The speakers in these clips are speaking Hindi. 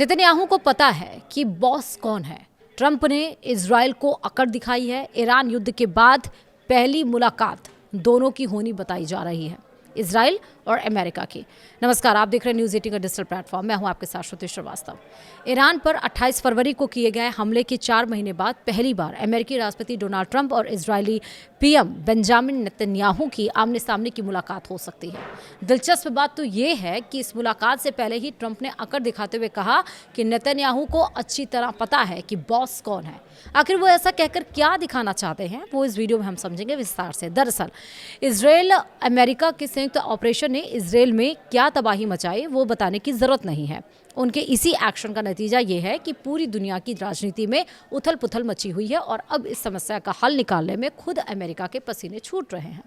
नेतन्याहू को पता है कि बॉस कौन है। ट्रंप ने इजराइल को अकड़ दिखाई है। ईरान युद्ध के बाद पहली मुलाकात दोनों की होनी बताई जा रही है, इजराइल और अमेरिका की। नमस्कार, आप देख रहे हैं न्यूज़ 18 का डिजिटल प्लेटफॉर्म। मैं हूं आपके साथ श्रुति श्रीवास्तव। ईरान पर 28 फरवरी को किए गए हमले के 4 महीने बाद पहली बार अमेरिकी राष्ट्रपति डोनाल्ड ट्रंप और इजरायली पीएम बेंजामिन नेतन्याहू की आमने सामने की मुलाकात हो सकती है। दिलचस्प बात तो ये है कि इस मुलाकात से पहले ही ट्रंप ने अकड़ दिखाते हुए कहा कि नेतन्याहू को अच्छी तरह पता है कि बॉस कौन है। आखिर वो ऐसा कहकर क्या दिखाना चाहते हैं, वो इस वीडियो में हम समझेंगे विस्तार से। दरअसल इजराइल अमेरिका के संयुक्त ऑपरेशन ने इजराइल में क्या तबाही मचाई वो बताने की जरूरत नहीं है। उनके इसी एक्शन का नतीजा ये है कि पूरी दुनिया की राजनीति में उथल पुथल मची हुई है और अब इस समस्या का हल निकालने में खुद अमेरिका के पसीने छूट रहे हैं।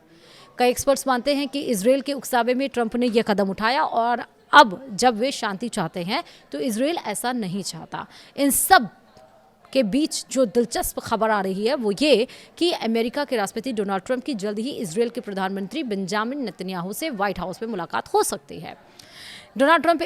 कई एक्सपर्ट्स मानते हैं कि इजराइल के उकसावे में ट्रंप ने यह कदम उठाया और अब जब वे शांति चाहते हैं तो इजराइल ऐसा नहीं चाहता। इन सब के बीच जो दिलचस्प खबर आ रही है वो ये कि अमेरिका के राष्ट्रपति डोनाल्ड ट्रंप की जल्द ही इजराइल के प्रधानमंत्री बेंजामिन नेतन्याहू से व्हाइट हाउस में मुलाकात हो सकती है। डोनाल्ड ट्रंप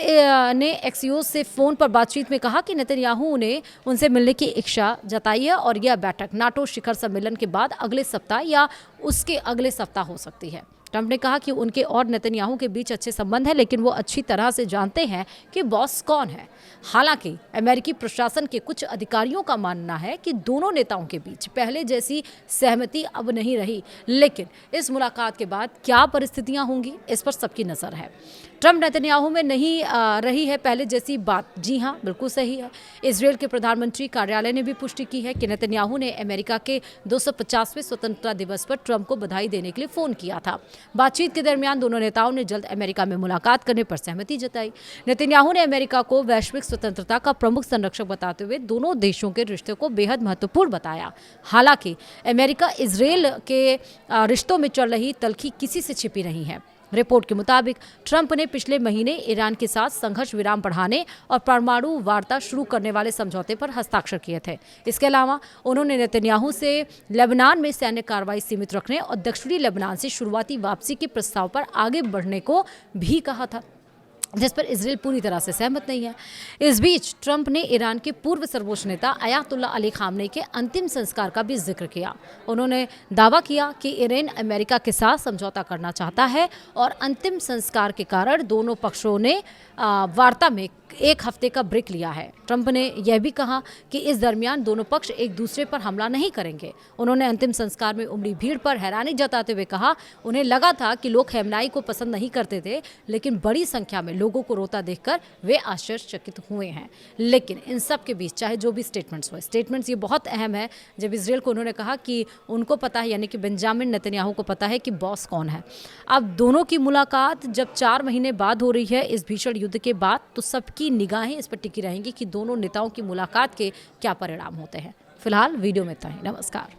ने एक्सियोस से फ़ोन पर बातचीत में कहा कि नेतन्याहू ने उनसे मिलने की इच्छा जताई है और यह बैठक नाटो शिखर सम्मेलन के बाद अगले सप्ताह या उसके अगले सप्ताह हो सकती है। ट्रंप ने कहा कि उनके और नेतन्याहू के बीच अच्छे संबंध हैं, लेकिन वो अच्छी तरह से जानते हैं कि बॉस कौन है। हालांकि अमेरिकी प्रशासन के कुछ अधिकारियों का मानना है कि दोनों नेताओं के बीच पहले जैसी सहमति अब नहीं रही, लेकिन इस मुलाकात के बाद क्या परिस्थितियां होंगी इस पर सबकी नज़र है। ट्रंप नेतन्याहू में नहीं रही है पहले जैसी बात। जी हाँ, बिल्कुल सही है। इजराइल के प्रधानमंत्री कार्यालय ने भी पुष्टि की है कि नेतन्याहू ने अमेरिका के 250वें स्वतंत्रता दिवस पर ट्रंप को बधाई देने के लिए फ़ोन किया था। बातचीत के दरमियान दोनों नेताओं ने जल्द अमेरिका में मुलाकात करने पर सहमति जताई। नेतन्याहू ने अमेरिका को वैश्विक स्वतंत्रता का प्रमुख संरक्षक बताते हुए दोनों देशों के रिश्ते को बेहद महत्वपूर्ण बताया। हालांकि अमेरिका इजराइल के रिश्तों में चल रही तल्खी किसी से छिपी नहीं है। रिपोर्ट के मुताबिक ट्रंप ने पिछले महीने ईरान के साथ संघर्ष विराम बढ़ाने और परमाणु वार्ता शुरू करने वाले समझौते पर हस्ताक्षर किए थे। इसके अलावा उन्होंने नेतन्याहू से लेबनान में सैन्य कार्रवाई सीमित रखने और दक्षिणी लेबनान से शुरुआती वापसी के प्रस्ताव पर आगे बढ़ने को भी कहा था, जिस पर इजराइल पूरी तरह से सहमत नहीं है। इस बीच ट्रंप ने ईरान के पूर्व सर्वोच्च नेता अयातुल्ला अली खामनेई के अंतिम संस्कार का भी जिक्र किया। उन्होंने दावा किया कि ईरान अमेरिका के साथ समझौता करना चाहता है और अंतिम संस्कार के कारण दोनों पक्षों ने वार्ता में 1 हफ्ते का ब्रेक लिया है। ट्रंप ने यह भी कहा कि इस दरमियान दोनों पक्ष एक दूसरे पर हमला नहीं करेंगे। उन्होंने अंतिम संस्कार में उमड़ी भीड़ पर हैरानी जताते हुए कहा, उन्हें लगा था कि लोग खमेनी को पसंद नहीं करते थे, लेकिन बड़ी संख्या में लोगों को रोता देखकर वे आश्चर्यचकित हुए हैं। लेकिन इन सब के बीच चाहे जो भी स्टेटमेंट्स ये बहुत अहम है। जब इजराइल को उन्होंने कहा कि उनको पता है, यानी कि बेंजामिन नेतन्याहू को पता है कि बॉस कौन है। अब दोनों की मुलाकात जब 4 महीने बाद हो रही है इस भीषण युद्ध के बाद, तो सबकी निगाहें इस पर टिकी रहेंगी कि दोनों नेताओं की मुलाकात के क्या परिणाम होते हैं। फिलहाल वीडियो में इतना ही। नमस्कार।